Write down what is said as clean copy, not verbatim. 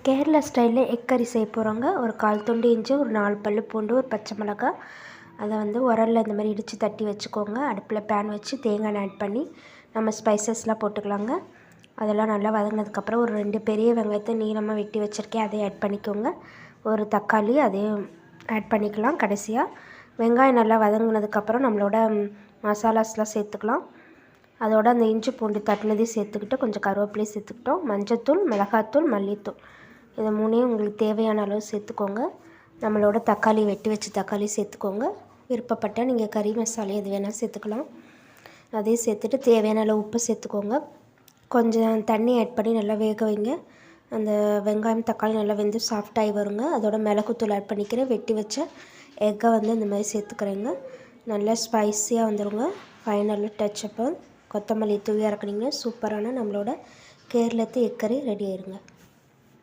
கேரளா ஸ்டைலில் எக் கறி செய்ய போகிறோங்க. ஒரு 1/4 துண்டு இஞ்சி, ஒரு 4 பல்லு பூண்டு, ஒரு பச்சை மிளகாய், அதை உரலில் இந்த மாதிரி இடித்து தட்டி வச்சுக்கோங்க. அடுப்பில் பேன் வச்சு தேங்காய் எண்ணெய் ஆட் பண்ணி நம்ம ஸ்பைசஸ்லாம் போட்டுக்கலாங்க. அதெல்லாம் நல்லா வதங்கினதுக்கப்புறம் ஒரு 2 பெரிய வெங்காயத்தை நீளமாக வெட்டி வச்சுருக்கேன், அதையும் ஆட் பண்ணிக்கோங்க. ஒரு தக்காளி அதையும் ஆட் பண்ணிக்கலாம். கடைசியாக வெங்காயம் நல்லா வதங்கினதுக்கப்புறம் நம்மளோட மசாலாஸ்லாம் சேர்த்துக்கலாம். அதோட அந்த இஞ்சி பூண்டு தட்டினதையும் சேர்த்துக்கிட்டு கொஞ்சம் கருவேப்பிலையும் சேர்த்துக்கிட்டோம். மஞ்சத்தூள், மிளகாத்தூள், மல்லித்தூள், இதை 3ஐயும் உங்களுக்கு தேவையான அளவு சேர்த்துக்கோங்க. நம்மளோட தக்காளி வெட்டி வச்சு தக்காளி சேர்த்துக்கோங்க. விருப்பப்பட்டால் நீங்கள் கறி மசாலா எது வேணால் சேர்த்துக்கலாம். அதையும் சேர்த்துட்டு தேவையான அளவு உப்பு சேர்த்துக்கோங்க. கொஞ்சம் தண்ணி ஆட் பண்ணி நல்லா வேக வைங்க. அந்த வெங்காயம் தக்காளி நல்லா வெந்து சாஃப்டாகி வருங்க. அதோட மிளகுத்தூள் ஆட் பண்ணிக்கிறேன். வெட்டி வச்ச எக்கை இந்த மாதிரி சேர்த்துக்கிறேங்க. நல்லா ஸ்பைஸியாக வந்துடுங்க. ஃபைனல் டச்சப்பு கொத்தமல்லி தூவி இறக்குனீங்கன்னா சூப்பரான நம்மளோட கேரளத்து எக் கறி ரெடி ஆயிருங்க.